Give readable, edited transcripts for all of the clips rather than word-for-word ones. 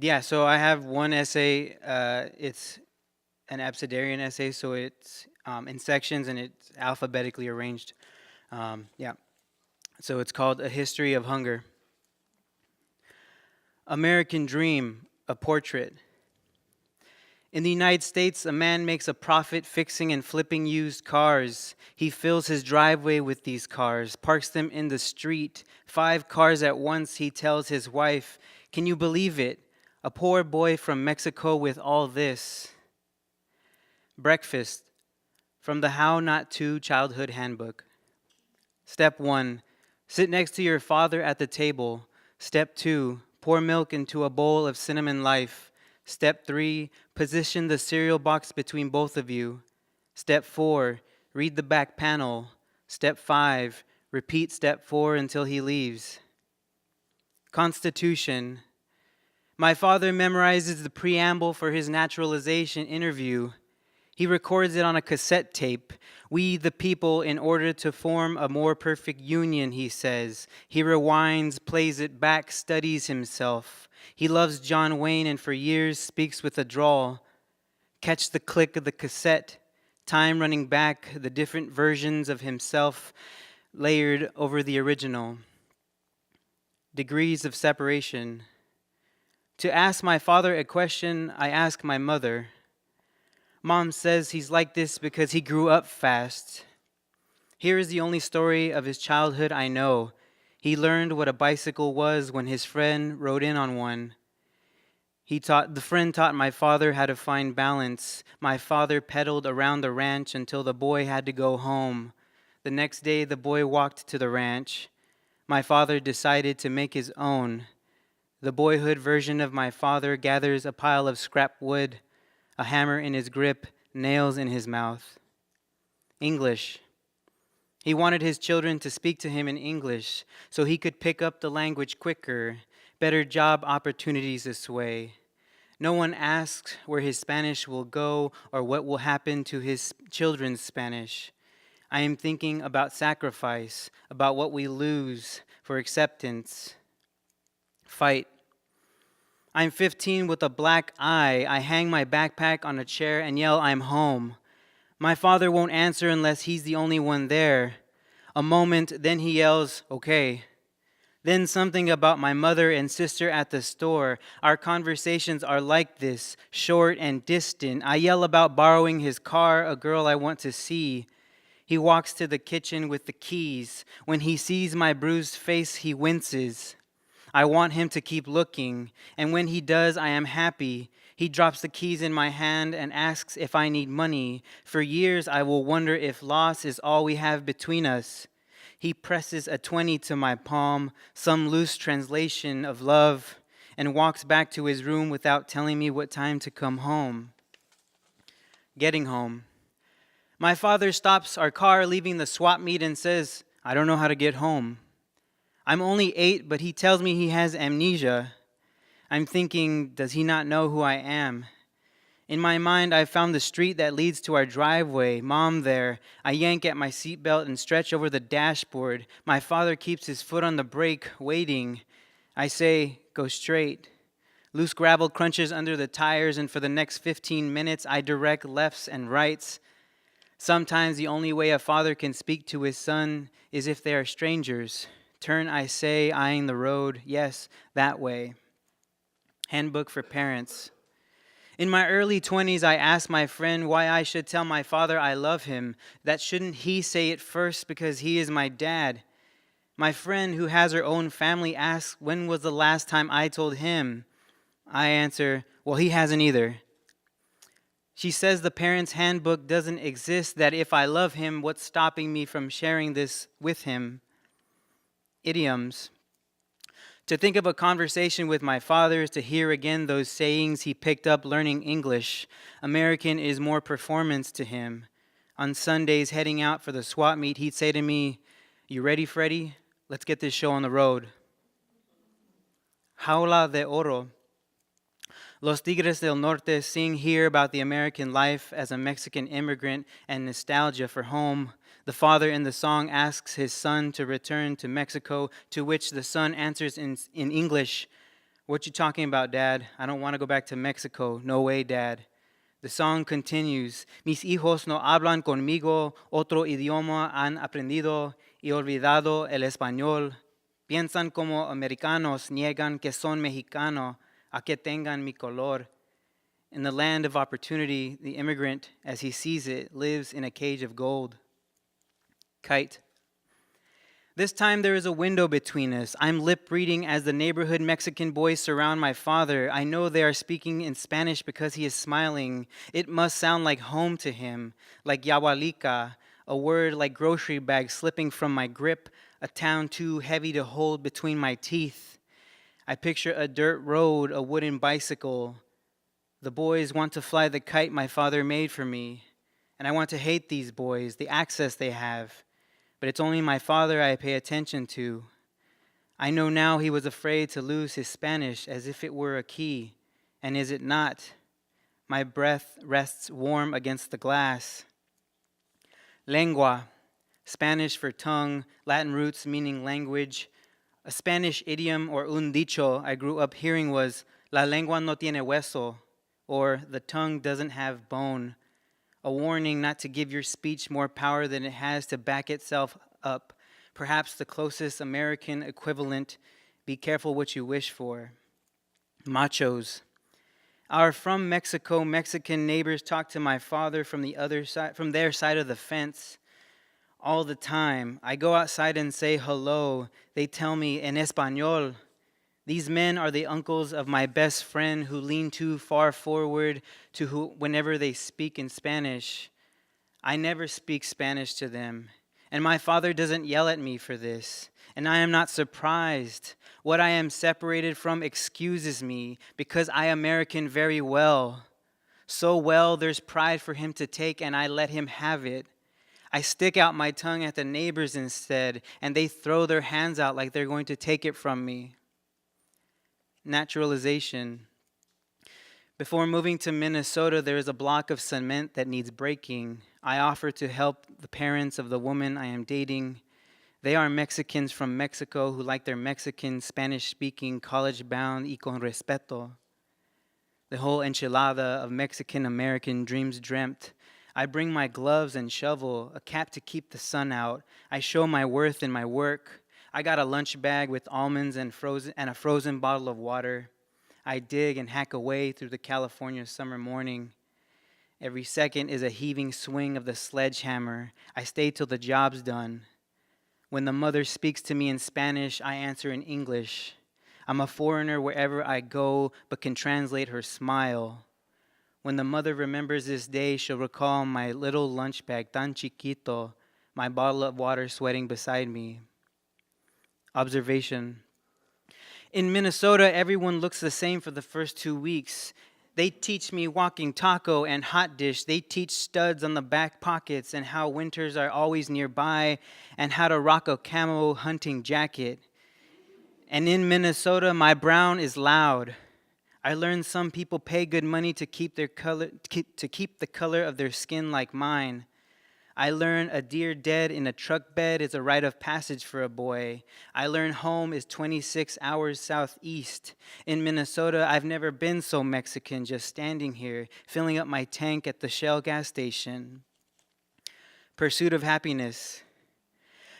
Yeah, so I have one essay. It's an abecedarian essay, so it's in sections and it's alphabetically arranged. Yeah, so it's called A History of Hunger. American Dream, a portrait. In the United States, a man makes a profit fixing and flipping used cars. He fills his driveway with these cars, parks them in the street, 5 cars at once, he tells his wife. Can you believe it? A poor boy from Mexico with all this. Breakfast from the How Not To Childhood Handbook. Step 1, sit next to your father at the table. Step 2, pour milk into a bowl of cinnamon life. Step 3, position the cereal box between both of you. Step 4, read the back panel. Step 5, repeat step 4 until he leaves. Constitution. My father memorizes the preamble for his naturalization interview. He records it on a cassette tape. We, the people, in order to form a more perfect union, he says. He rewinds, plays it back, studies himself. He loves John Wayne and for years speaks with a drawl. Catch the click of the cassette, time running back, the different versions of himself layered over the original. Degrees of separation. To ask my father a question, I ask my mother. Mom says he's like this because he grew up fast. Here is the only story of his childhood I know. He learned what a bicycle was when his friend rode in on one. The friend taught my father how to find balance. My father pedaled around the ranch until the boy had to go home. The next day, the boy walked to the ranch. My father decided to make his own. The boyhood version of my father gathers a pile of scrap wood, a hammer in his grip, nails in his mouth. English. He wanted his children to speak to him in English so he could pick up the language quicker, better job opportunities this way. No one asks where his Spanish will go or what will happen to his children's Spanish. I am thinking about sacrifice, about what we lose for acceptance. Fight. I'm 15 with a black eye. I hang my backpack on a chair and yell, I'm home. My father won't answer unless he's the only one there. A moment, then he yells, okay. Then something about my mother and sister at the store. Our conversations are like this, short and distant. I yell about borrowing his car, a girl I want to see. He walks to the kitchen with the keys. When he sees my bruised face, he winces. I want him to keep looking, and when he does, I am happy. He drops the keys in my hand and asks if I need money. For years, I will wonder if loss is all we have between us. He presses a 20 to my palm, some loose translation of love, and walks back to his room without telling me what time to come home. Getting home. My father stops our car leaving the swap meet and says, I don't know how to get home. I'm only 8, but he tells me he has amnesia. I'm thinking, does he not know who I am? In my mind, I found the street that leads to our driveway. Mom there. I yank at my seatbelt and stretch over the dashboard. My father keeps his foot on the brake, waiting. I say, go straight. Loose gravel crunches under the tires, and for the next 15 minutes, I direct lefts and rights. Sometimes the only way a father can speak to his son is if they are strangers. Turn, I say, eyeing the road. Yes, that way. Handbook for parents. In my early 20s, I asked my friend why I should tell my father I love him. That shouldn't he say it first because he is my dad? My friend who has her own family asks when was the last time I told him? I answer, well, he hasn't either. She says the parent's handbook doesn't exist, that if I love him, what's stopping me from sharing this with him? Idioms. To think of a conversation with my father is to hear again those sayings he picked up learning English. American is more performance to him. On Sundays, heading out for the swap meet, he'd say to me, you ready, Freddie? Let's get this show on the road. Jaula de Oro. Los Tigres del Norte sing here about the American life as a Mexican immigrant and nostalgia for home. The father in the song asks his son to return to Mexico, to which the son answers in English, What you talking about, Dad? I don't want to go back to Mexico. No way, Dad. The song continues. Mis hijos no hablan conmigo, otro idioma han aprendido y olvidado el español. Piensan como americanos, niegan que son mexicano, a que tengan mi color. In the land of opportunity, the immigrant, as he sees it, lives in a cage of gold. Kite. This time there is a window between us. I'm lip reading as the neighborhood Mexican boys surround my father. I know they are speaking in Spanish because he is smiling. It must sound like home to him, like Yahualica, a word like grocery bag slipping from my grip, a town too heavy to hold between my teeth. I picture a dirt road, a wooden bicycle. The boys want to fly the kite my father made for me, and I want to hate these boys, the access they have. But it's only my father I pay attention to. I know now he was afraid to lose his Spanish as if it were a key, and is it not? My breath rests warm against the glass. Lengua, Spanish for tongue, Latin roots meaning language. A Spanish idiom or un dicho I grew up hearing was la lengua no tiene hueso, or the tongue doesn't have bone. A warning not to give your speech more power than it has to back itself up. Perhaps the closest American equivalent, be careful what you wish for. Machos. Our from Mexico Mexican neighbors talk to my father from their side of the fence all the time. I go outside and say hello. They tell me en español. These men are the uncles of my best friend who lean too far forward whenever they speak in Spanish. I never speak Spanish to them, and my father doesn't yell at me for this, and I am not surprised. What I am separated from excuses me, because I American very well. So well there's pride for him to take, and I let him have it. I stick out my tongue at the neighbors instead, and they throw their hands out like they're going to take it from me. Naturalization. Before moving to Minnesota, there is a block of cement that needs breaking. I offer to help the parents of the woman I am dating. They are Mexicans from Mexico who like their Mexican, Spanish-speaking, college-bound y con respeto. The whole enchilada of Mexican-American dreams dreamt. I bring my gloves and shovel, a cap to keep the sun out. I show my worth in my work. I got a lunch bag with almonds and a frozen bottle of water. I dig and hack away through the California summer morning. Every second is a heaving swing of the sledgehammer. I stay till the job's done. When the mother speaks to me in Spanish, I answer in English. I'm a foreigner wherever I go, but can translate her smile. When the mother remembers this day, she'll recall my little lunch bag, tan chiquito, my bottle of water sweating beside me. Observation. In Minnesota, everyone looks the same for the first 2 weeks. They teach me walking taco and hot dish. They teach studs on the back pockets and how winters are always nearby and how to rock a camo hunting jacket. And in Minnesota, my brown is loud. I learned some people pay good money to keep the color of their skin like mine. I learn a deer dead in a truck bed is a rite of passage for a boy. I learn home is 26 hours southeast. In Minnesota, I've never been so Mexican, just standing here, filling up my tank at the Shell gas station. Pursuit of happiness.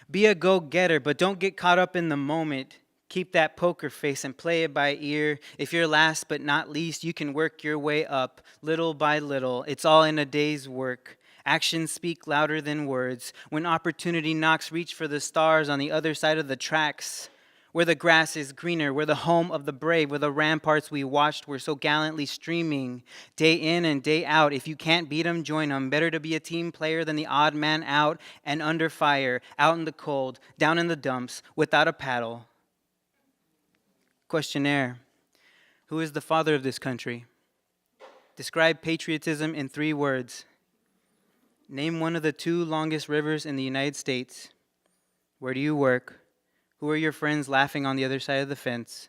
Be a go-getter, but don't get caught up in the moment. Keep that poker face and play it by ear. If you're last but not least, you can work your way up, little by little. It's all in a day's work. Actions speak louder than words. When opportunity knocks, reach for the stars on the other side of the tracks. Where the grass is greener, where the home of the brave, where the ramparts we watched were so gallantly streaming. Day in and day out, if you can't beat them, join them. Better to be a team player than the odd man out and under fire, out in the cold, down in the dumps, without a paddle. Questionnaire. Who is the father of this country? Describe patriotism in 3 words. Name one of the 2 longest rivers in the United States. Where do you work? Who are your friends laughing on the other side of the fence?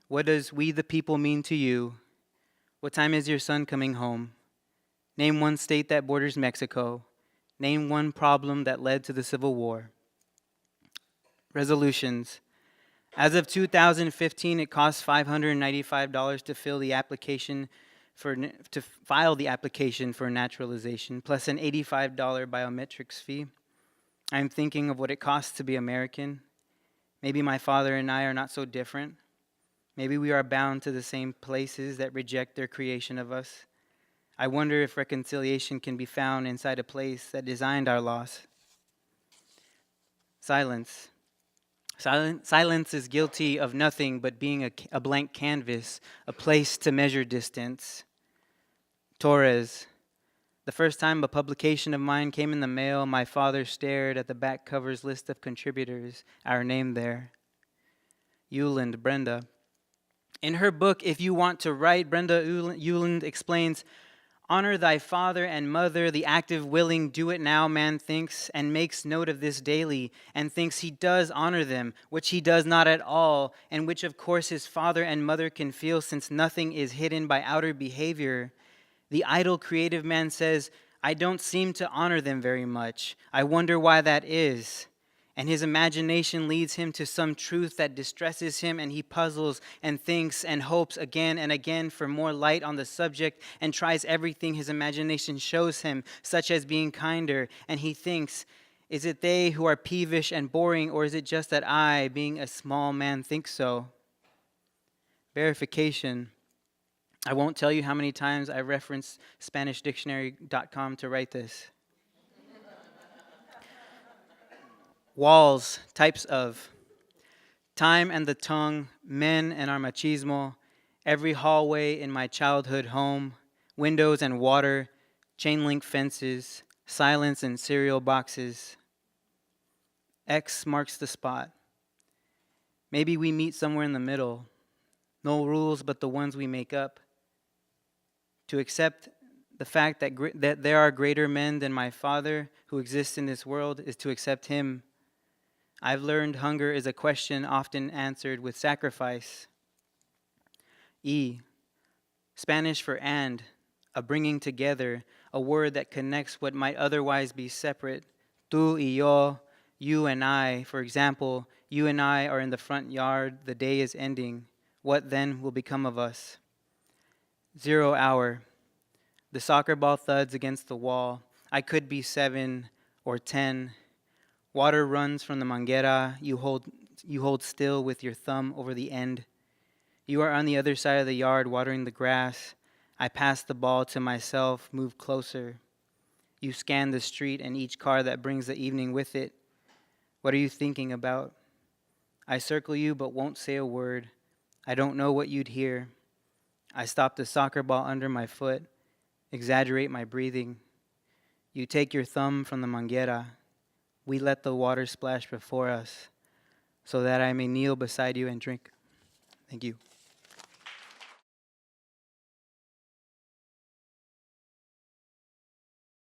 What does we the people mean to you? What time is your son coming home? Name one state that borders Mexico. Name one problem that led to the Civil War. Resolutions. As of 2015, it costs $595 to file the application for naturalization, plus an $85 biometrics fee. I'm thinking of what it costs to be American. Maybe my father and I are not so different. Maybe we are bound to the same places that reject their creation of us. I wonder if reconciliation can be found inside a place that designed our loss. Silence. Silence is guilty of nothing but being a blank canvas, a place to measure distance. Torres. The first time a publication of mine came in the mail, my father stared at the back cover's list of contributors, our name there. Euland, Brenda. In her book, If You Want to Write, Brenda Euland explains, honor thy father and mother, the active, willing, do it now man thinks, and makes note of this daily, and thinks he does honor them, which he does not at all, and which of course his father and mother can feel, since nothing is hidden by outer behavior. The idle, creative man says, I don't seem to honor them very much. I wonder why that is. And his imagination leads him to some truth that distresses him, and he puzzles and thinks and hopes again and again for more light on the subject, and tries everything his imagination shows him, such as being kinder. And he thinks, is it they who are peevish and boring, or is it just that I, being a small man, think so? Verification. I won't tell you how many times I referenced SpanishDictionary.com to write this. Walls, types of. Time and the tongue, men and our machismo, every hallway in my childhood home, windows and water, chain link fences, silence and cereal boxes. X marks the spot. Maybe we meet somewhere in the middle. No rules but the ones we make up. To accept the fact that there are greater men than my father who exist in this world is to accept him. I've learned hunger is a question often answered with sacrifice. E, Spanish for and, a bringing together, a word that connects what might otherwise be separate. Tú y yo, you and I. For example, you and I are in the front yard, the day is ending. What then will become of us? 0 hour. The soccer ball thuds against the wall. I could be 7 or 10. Water runs from the manguera. You hold still with your thumb over the end. You are on the other side of the yard watering the grass. I pass the ball to myself, move closer. You scan the street and each car that brings the evening with it. What are you thinking about? I circle you but won't say a word. I don't know what you'd hear. I stop the soccer ball under my foot, exaggerate my breathing. You take your thumb from the manguera. We let the water splash before us so that I may kneel beside you and drink. Thank you.